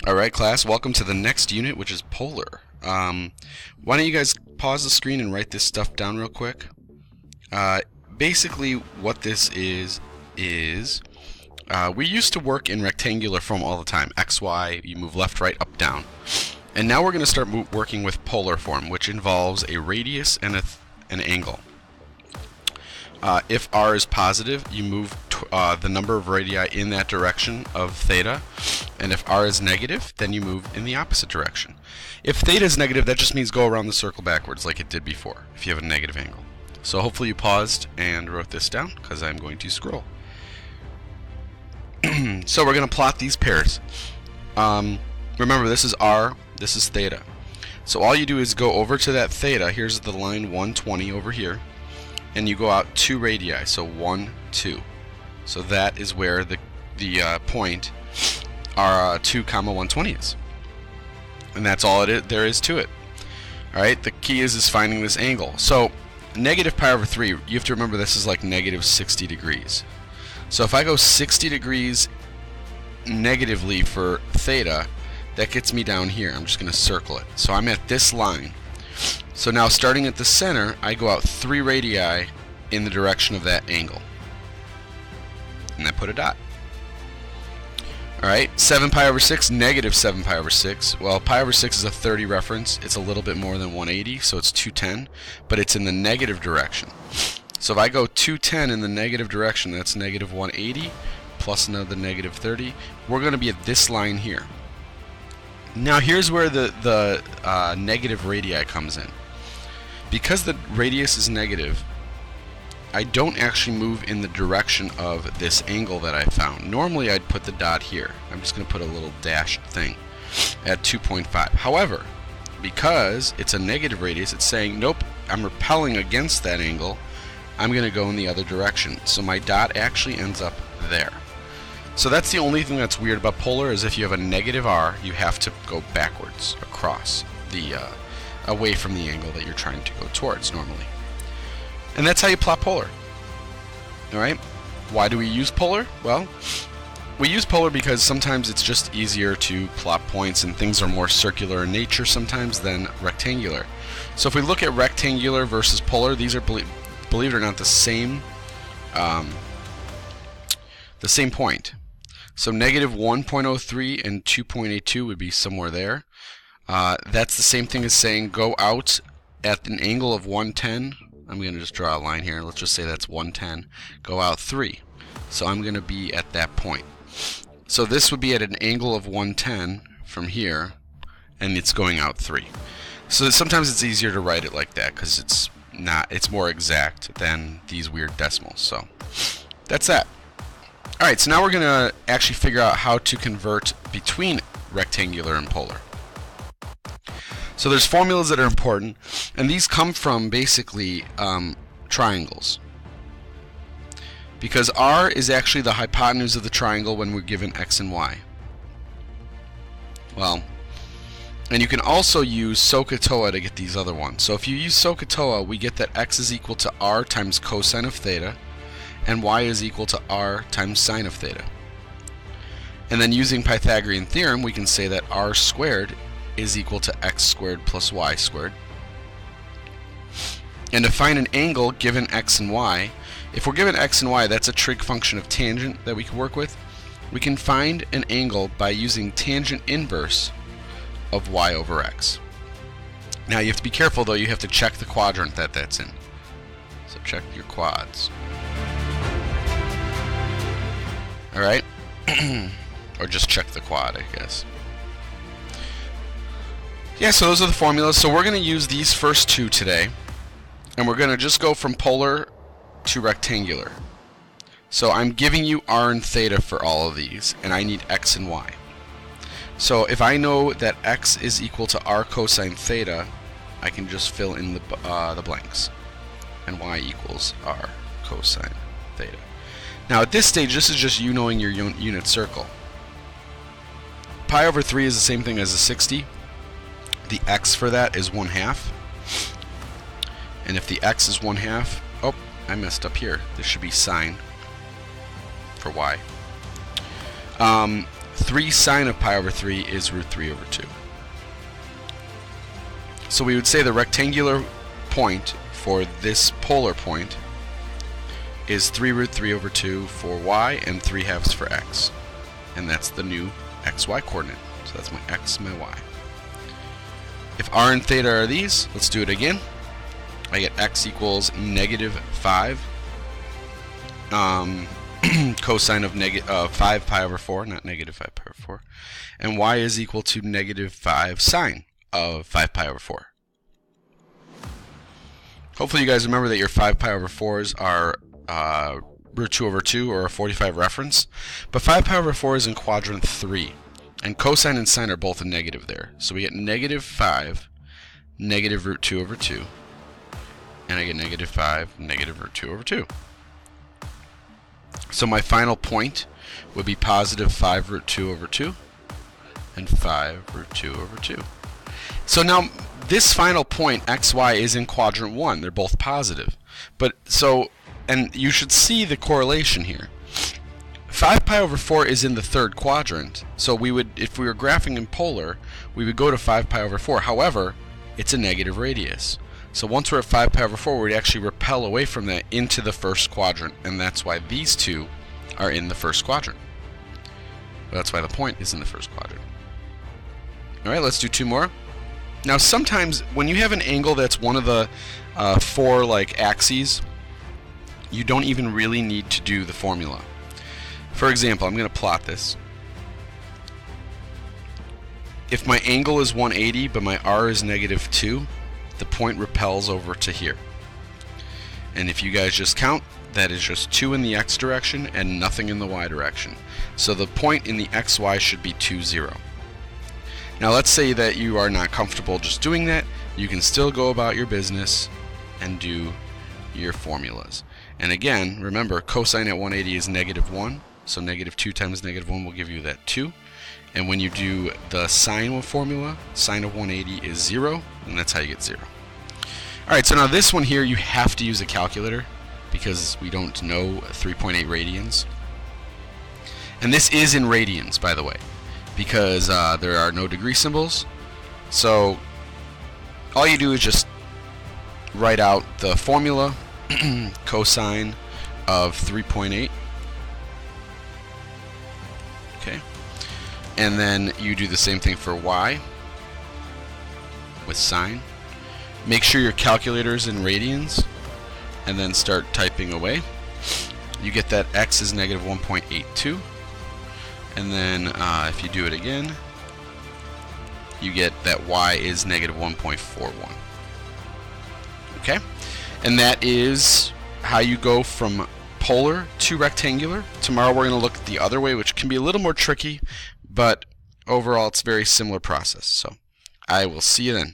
Alright class, welcome to the next unit, which is polar. Why don't you guys pause the screen and write this stuff down real quick. Basically what this is we used to work in rectangular form all the time. X, Y, you move left, right, up, down. And now we're going to start working with polar form, which involves a radius and an angle. If r is positive, you move the number of radii in that direction of theta, and if r is negative, then you move in the opposite direction. If theta is negative, that just means go around the circle backwards like it did before, if you have a negative angle. So hopefully you paused and wrote this down, because I'm going to scroll. So we're going to plot these pairs. Remember, this is r, this is theta. So all you do is go over to that theta. Here's the line 120 over here. And you go out 2 radii, so 1, 2. So that is where the point r2, 120 is. And that's all there is to it. Alright, the key is finding this angle. So negative pi over 3, you have to remember this is like negative 60 degrees. So if I go 60 degrees negatively for theta, that gets me down here. I'm just going to circle it. So I'm at this line. So now starting at the center, I go out 3 radii in the direction of that angle. And I put a dot. Alright, 7 pi over 6, negative 7 pi over 6. Well, pi over 6 is a 30 reference. It's a little bit more than 180, so it's 210. But it's in the negative direction. So if I go 210 in the negative direction, that's negative 180 plus another negative 30. We're going to be at this line here. Now here's where the negative radii comes in. Because the radius is negative, I don't actually move in the direction of this angle that I found. Normally I'd put the dot here. I'm just going to put a little dashed thing at 2.5. However, because it's a negative radius, it's saying, nope, I'm repelling against that angle. I'm going to go in the other direction. So my dot actually ends up there. So that's the only thing that's weird about polar, is if you have a negative r, you have to go backwards across the away from the angle that you're trying to go towards normally. And that's how you plot polar. Alright? Why do we use polar? Well, we use polar because sometimes it's just easier to plot points, and things are more circular in nature sometimes than rectangular. So if we look at rectangular versus polar, these are, believe it or not, the same point. So negative 1.03 and 2.82 would be somewhere there. That's the same thing as saying go out at an angle of 110. I'm going to just draw a line here. Let's just say that's 110. Go out 3. So I'm going to be at that point. So this would be at an angle of 110 from here, and it's going out 3. So sometimes it's easier to write it like that because it's more exact than these weird decimals. So that's that. Alright, so now we're going to actually figure out how to convert between rectangular and polar. So there's formulas that are important, and these come from basically triangles. Because r is actually the hypotenuse of the triangle when we're given x and y. Well, and you can also use SOHCAHTOA to get these other ones. So if you use SOHCAHTOA, we get that x is equal to r times cosine of theta, and y is equal to r times sine of theta. And then using Pythagorean theorem, we can say that r squared is equal to x squared plus y squared. And to find an angle given x and y, if we're given x and y, that's a trig function of tangent that we can work with. We can find an angle by using tangent inverse of y over x. Now you have to be careful though, you have to check the quadrant that that's in. So check your quads. Alright? Or just check the quad, I guess. Yeah, so those are the formulas. So we're going to use these first two today. And we're going to just go from polar to rectangular. So I'm giving you r and theta for all of these. And I need x and y. So if I know that x is equal to r cosine theta, I can just fill in the blanks. And y equals r cosine theta. Now at this stage, this is just you knowing your unit circle. Pi over 3 is the same thing as a 60. The x for that is 1/2. And if the x is 1/2, oh, I messed up here. This should be sine for y. 3 sine of pi over 3 is root 3 over 2. So we would say the rectangular point for this polar point is 3 root 3 over 2 for y and 3 halves for x. And that's the new xy coordinate. So that's my x and my y. If r and theta are these, let's do it again. I get x equals negative 5 cosine of 5 pi over 4, not negative 5 pi over 4. And y is equal to negative 5 sine of 5 pi over 4. Hopefully you guys remember that your 5 pi over 4s are root 2 over 2 or a 45 reference. But 5 pi over 4 is in quadrant 3. And cosine and sine are both a negative there. So we get negative 5, negative root 2 over 2. And I get negative 5, negative root 2 over 2. So my final point would be positive 5 root 2 over 2 and 5 root 2 over 2. So now this final point, xy, is in quadrant 1. They're both positive. And you should see the correlation here. 5 pi over 4 is in the third quadrant. So we would, if we were graphing in polar, we would go to 5 pi over 4. However, it's a negative radius. So once we're at 5 pi over 4, we'd actually repel away from that into the first quadrant, and that's why these two are in the first quadrant. That's why the point is in the first quadrant. Alright, let's do 2 more. Now sometimes when you have an angle that's one of the 4 like axes, you don't even really need to do the formula. For example, I'm going to plot this. If my angle is 180 but my r is negative 2, the point repels over to here. And if you guys just count, that is just 2 in the x direction and nothing in the y direction. So the point in the xy should be 2, 0. Now let's say that you are not comfortable just doing that. You can still go about your business and do your formulas. And again, remember, cosine at 180 is negative 1. So negative 2 times negative 1 will give you that 2. And when you do the sine formula, sine of 180 is 0, and that's how you get 0. Alright, so now this one here, you have to use a calculator because we don't know 3.8 radians. And this is in radians, by the way, because there are no degree symbols. So all you do is just write out the formula, cosine of 3.8. Okay. And then you do the same thing for y with sine. Make sure your calculator's in radians and then start typing away. You get that x is negative 1.82. And then if you do it again, you get that y is negative 1.41. Okay? And that is how you go from polar to rectangular. Tomorrow we're going to look at the other way, which can be a little more tricky, but overall it's a very similar process. So I will see you then.